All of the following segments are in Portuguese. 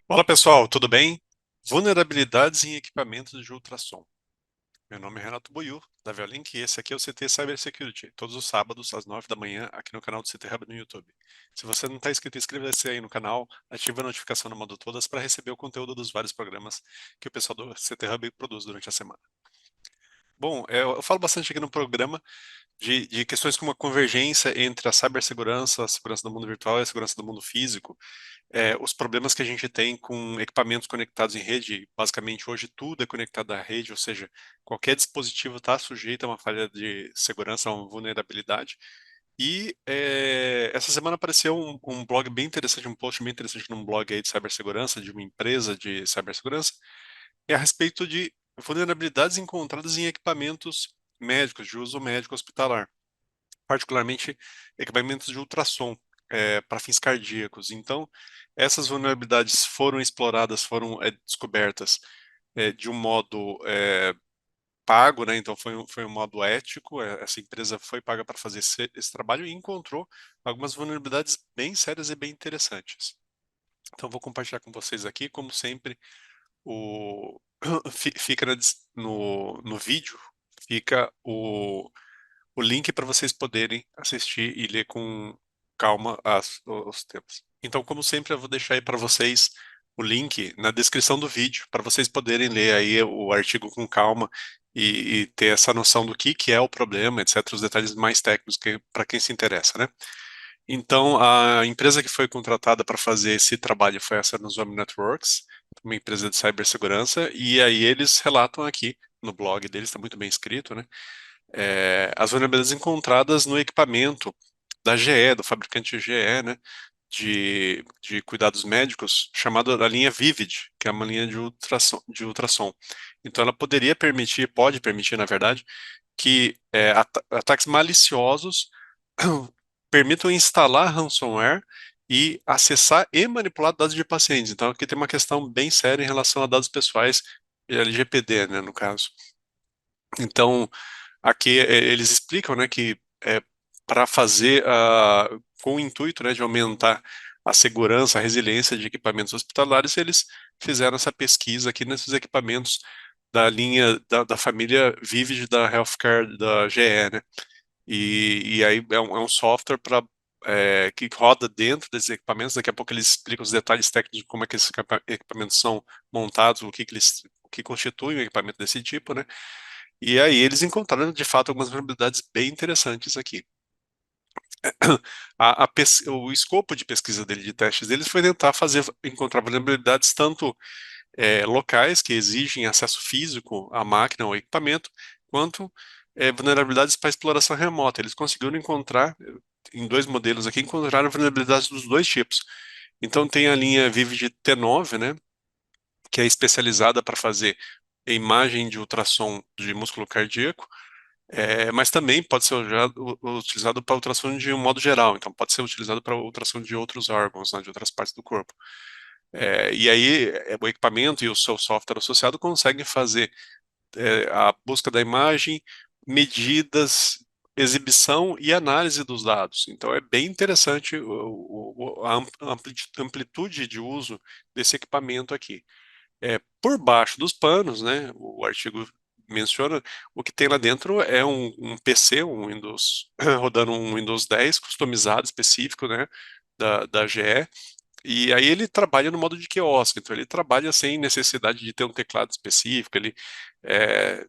Olá pessoal, tudo bem? Vulnerabilidades em equipamentos de ultrassom. Meu nome é Renato Boiú, da Violink, e esse aqui é o CT Cybersecurity, todos os sábados às 9 da manhã aqui no canal do CT Hub no YouTube. Se você não está inscrito, inscreva-se aí no canal, ative a notificação no modo todas para receber o conteúdo dos vários programas que o pessoal do CT Hub produz durante a semana. Bom, eu falo bastante aqui no programa de questões como a convergência entre a cibersegurança, a segurança do mundo virtual e a segurança do mundo físico, os problemas que a gente tem com equipamentos conectados em rede. Basicamente, hoje tudo é conectado à rede, ou seja, qualquer dispositivo está sujeito a uma falha de segurança, a uma vulnerabilidade. E essa semana apareceu um blog bem interessante, um post bem interessante num blog aí de cibersegurança, de uma empresa de cibersegurança, a respeito de vulnerabilidades encontradas em equipamentos médicos, de uso médico hospitalar, particularmente equipamentos de ultrassom para fins cardíacos. Então, essas vulnerabilidades foram exploradas, foram descobertas de um modo pago, né? Então, foi um modo ético. Essa empresa foi paga para fazer esse trabalho e encontrou algumas vulnerabilidades bem sérias e bem interessantes. Então, vou compartilhar com vocês aqui, como sempre, o fica no vídeo, fica o link para vocês poderem assistir e ler com calma os temas. Então, como sempre, eu vou deixar aí para vocês o link na descrição do vídeo, para vocês poderem ler aí o artigo com calma e ter essa noção do que é o problema, etc., os detalhes mais técnicos para quem se interessa, né? Então, a empresa que foi contratada para fazer esse trabalho foi a Sanosomi Networks, uma empresa de cibersegurança, e aí eles relatam aqui no blog deles, está muito bem escrito, né? As vulnerabilidades encontradas no equipamento da GE, do fabricante GE, né? De cuidados médicos, chamada a linha Vivid, que é uma linha de ultrassom. Então, ela poderia permitir, pode permitir, na verdade, que ataques maliciosos permitam instalar ransomware e acessar e manipular dados de pacientes. Então, aqui tem uma questão bem séria em relação a dados pessoais, LGPD, né, no caso. Então, aqui eles explicam, né, que para fazer com o intuito, né, de aumentar a segurança, a resiliência de equipamentos hospitalares, eles fizeram essa pesquisa aqui nesses equipamentos da linha da família Vivid da Healthcare da GE, né? E aí é um software que roda dentro desses equipamentos. Daqui a pouco eles explicam os detalhes técnicos de como é que esses equipamentos são montados, o que constitui um equipamento desse tipo, né? E aí eles encontraram de fato algumas vulnerabilidades bem interessantes aqui. O escopo de pesquisa dele, de testes deles, foi tentar encontrar vulnerabilidades tanto locais, que exigem acesso físico à máquina ou equipamento, quanto vulnerabilidades para exploração remota. Eles conseguiram encontrar, em dois modelos aqui, encontraram vulnerabilidades dos dois tipos. Então tem a linha Vivid T9, né, que é especializada para fazer imagem de ultrassom de músculo cardíaco, mas também pode ser utilizado para ultrassom de um modo geral, então pode ser utilizado para ultrassom de outros órgãos, né, de outras partes do corpo. E aí o equipamento e o seu software associado conseguem fazer a busca da imagem, medidas, exibição e análise dos dados. Então é bem interessante a amplitude de uso desse equipamento aqui. Por baixo dos panos, né, o artigo menciona, o que tem lá dentro é um PC, um Windows, rodando um Windows 10 customizado, específico, né, da GE, e aí ele trabalha no modo de quiosque, então ele trabalha sem necessidade de ter um teclado específico, ele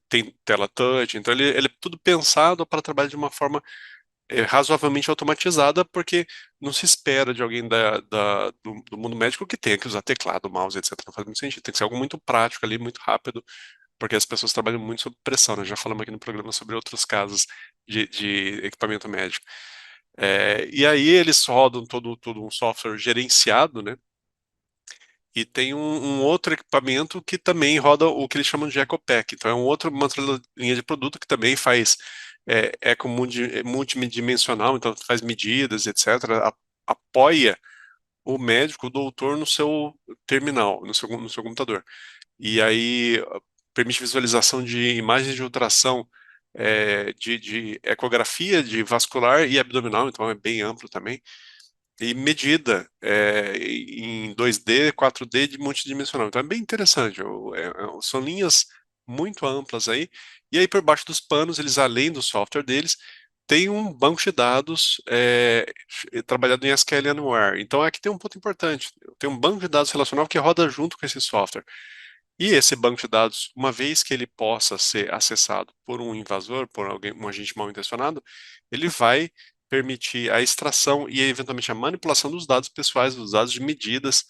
tem tela touch, então ele é tudo pensado para trabalhar de uma forma razoavelmente automatizada, porque não se espera de alguém do mundo médico que tenha que usar teclado, mouse, etc. Não faz muito sentido, tem que ser algo muito prático ali, muito rápido, porque as pessoas trabalham muito sob pressão, né? Já falamos aqui no programa sobre outros casos de equipamento médico. E aí eles rodam todo um software gerenciado, né? E tem um outro equipamento que também roda o que eles chamam de EcoPack. Então, uma outra linha de produto que também faz eco multidimensional, então faz medidas, etc. Apoia o médico, o doutor, no seu terminal, no seu computador. E aí permite visualização de imagens de ultrassom, de ecografia de vascular e abdominal, então é bem amplo também. e medida em 2D, 4D de multidimensional. Então é bem interessante. São linhas muito amplas aí. E aí por baixo dos panos, eles além do software deles, tem um banco de dados trabalhado em SQL Anywhere. Então aqui tem um ponto importante. Tem um banco de dados relacional que roda junto com esse software. E esse banco de dados, uma vez que ele possa ser acessado por um invasor, por alguém, um agente mal intencionado, ele vai permitir a extração e eventualmente a manipulação dos dados pessoais, dos dados de medidas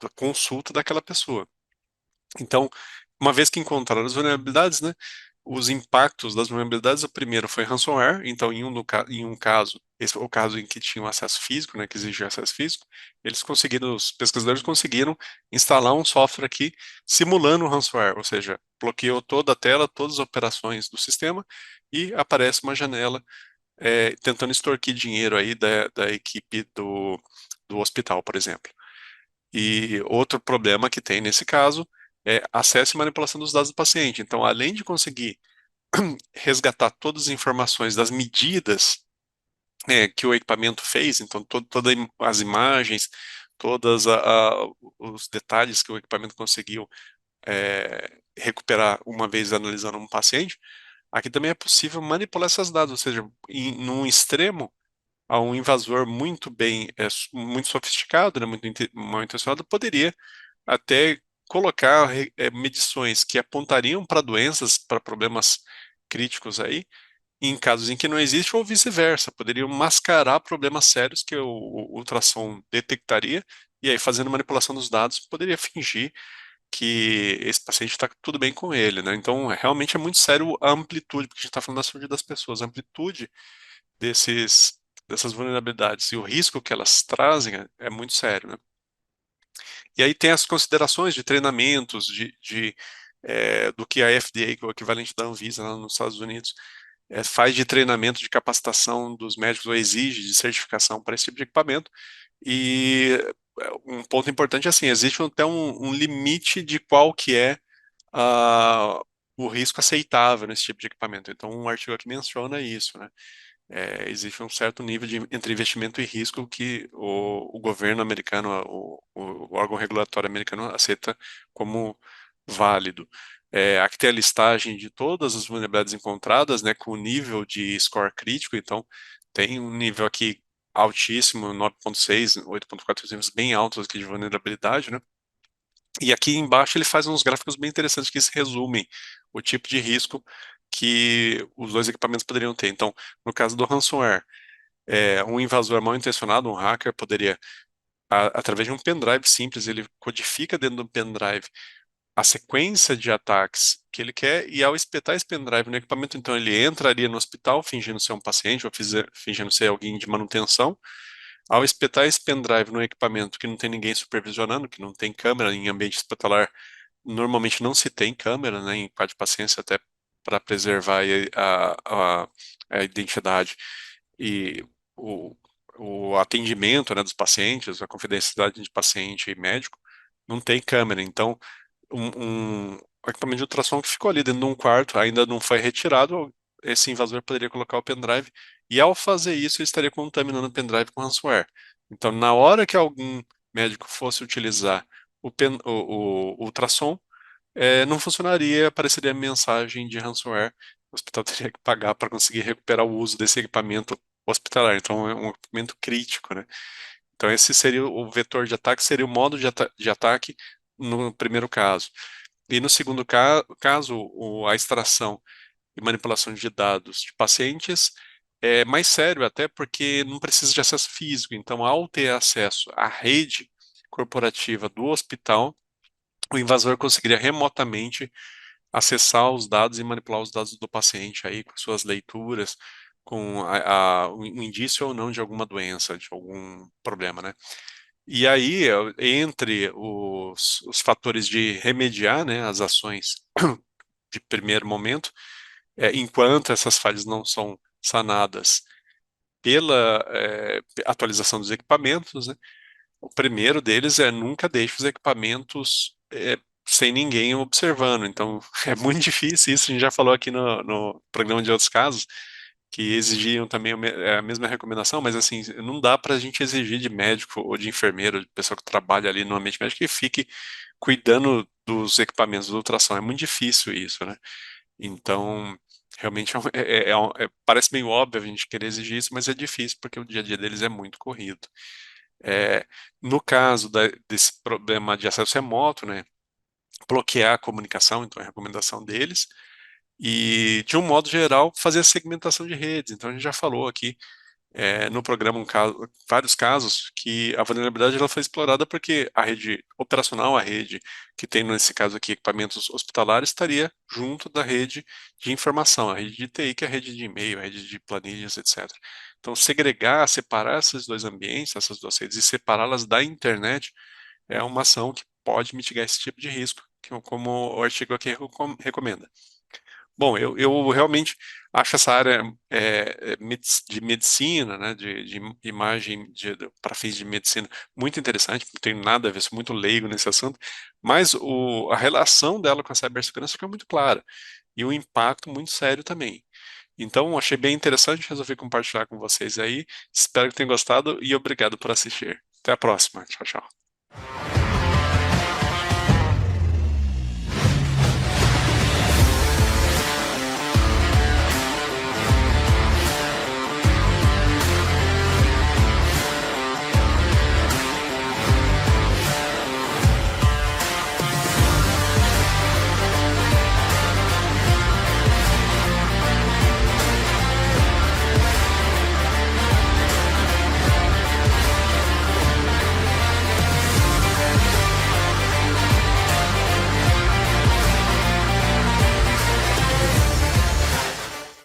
da consulta daquela pessoa. Então, uma vez que encontraram as vulnerabilidades, né, os impactos das vulnerabilidades, o primeiro foi ransomware, então em um caso, esse foi o caso em que tinha um acesso físico, né, que exigia acesso físico, os pesquisadores conseguiram instalar um software aqui simulando o ransomware, ou seja, bloqueou toda a tela, todas as operações do sistema e aparece uma janela tentando extorquir dinheiro aí da equipe do hospital, por exemplo. E outro problema que tem nesse caso é acesso e manipulação dos dados do paciente. Então, além de conseguir resgatar todas as informações das medidas que o equipamento fez, então todas as imagens, todos os detalhes que o equipamento conseguiu recuperar uma vez analisando um paciente, aqui também é possível manipular esses dados, ou seja, num extremo, a um invasor muito sofisticado, né, muito mal intencionado, poderia até colocar medições que apontariam para doenças, para problemas críticos aí, em casos em que não existe, ou vice-versa, poderiam mascarar problemas sérios que o ultrassom detectaria, e aí, fazendo manipulação dos dados, poderia fingir que esse paciente está tudo bem com ele, né? Então, realmente é muito sério a amplitude, porque a gente está falando da saúde das pessoas, a amplitude dessas vulnerabilidades e o risco que elas trazem é muito sério, né? E aí tem as considerações de treinamentos, do que a FDA, que é o equivalente da Anvisa lá nos Estados Unidos, faz de treinamento, de capacitação dos médicos, ou exige de certificação para esse tipo de equipamento. E um ponto importante é assim, existe até um limite de qual que é ah, o risco aceitável nesse tipo de equipamento. Então, um artigo aqui menciona isso, né? Existe um certo nível entre investimento e risco que o governo americano, o órgão regulatório americano aceita como válido. Aqui tem a listagem de todas as vulnerabilidades encontradas, né, com o nível de score crítico, então tem um nível aqui altíssimo, 9.6, 8.4 exemplos bem altos aqui de vulnerabilidade, né? E aqui embaixo ele faz uns gráficos bem interessantes que se resumem o tipo de risco que os dois equipamentos poderiam ter. Então, no caso do ransomware, um invasor mal intencionado, um hacker, poderia, através de um pendrive simples, ele codifica dentro do pendrive a sequência de ataques que ele quer, e ao espetar esse pendrive no equipamento, então ele entraria no hospital fingindo ser um paciente ou fingindo ser alguém de manutenção. Ao espetar esse pendrive no equipamento que não tem ninguém supervisionando, que não tem câmera em ambiente hospitalar, normalmente não se tem câmera, né, em quadro de paciência, até para preservar aí a identidade e o, o atendimento, né, dos pacientes, a confidencialidade de paciente e médico, não tem câmera. Então, um equipamento de ultrassom que ficou ali dentro de um quarto, ainda não foi retirado, esse invasor poderia colocar o pendrive, e ao fazer isso, ele estaria contaminando o pendrive com ransomware. Então, na hora que algum médico fosse utilizar o ultrassom, não funcionaria, apareceria a mensagem de ransomware. O hospital teria que pagar para conseguir recuperar o uso desse equipamento hospitalar. Então, é um equipamento crítico, né? Então, esse seria o vetor de ataque, seria o modo de ataque no primeiro caso. E no segundo caso, a extração e manipulação de dados de pacientes é mais sério, até porque não precisa de acesso físico. Então, ao ter acesso à rede corporativa do hospital, o invasor conseguiria remotamente acessar os dados e manipular os dados do paciente aí com suas leituras, com o indício ou não de alguma doença, de algum problema, né? E aí, entre os fatores de remediar, né, as ações de primeiro momento, enquanto essas falhas não são sanadas pela atualização dos equipamentos, né, o primeiro deles é nunca deixe os equipamentos sem ninguém observando. Então, é muito difícil isso. A gente já falou aqui no programa de outros casos. que exigiam também a mesma recomendação, mas assim, não dá para a gente exigir de médico ou de enfermeiro, de pessoa que trabalha ali no ambiente médico, que fique cuidando dos equipamentos do ultrassom. É muito difícil isso, né? Então, realmente parece meio óbvio a gente querer exigir isso, mas é difícil porque o dia a dia deles é muito corrido. É, no caso desse problema de acesso remoto, né, bloquear a comunicação, então é a recomendação deles, e de um modo geral fazer a segmentação de redes. Então a gente já falou aqui no programa vários casos que a vulnerabilidade ela foi explorada porque a rede operacional, a rede que tem nesse caso aqui equipamentos hospitalares, estaria junto da rede de informação, a rede de TI, que é a rede de e-mail, a rede de planilhas, etc. Então, segregar, separar esses dois ambientes, essas duas redes, e separá-las da internet é uma ação que pode mitigar esse tipo de risco, como o artigo aqui recomenda. Bom, eu realmente acho essa área de medicina, né, de imagem para fins de medicina, muito interessante, não tenho nada a ver, sou muito leigo nesse assunto, mas a relação dela com a cibersegurança fica muito clara, e o impacto muito sério também. Então, achei bem interessante, resolvi compartilhar com vocês aí, espero que tenham gostado e obrigado por assistir. Até a próxima, tchau, tchau.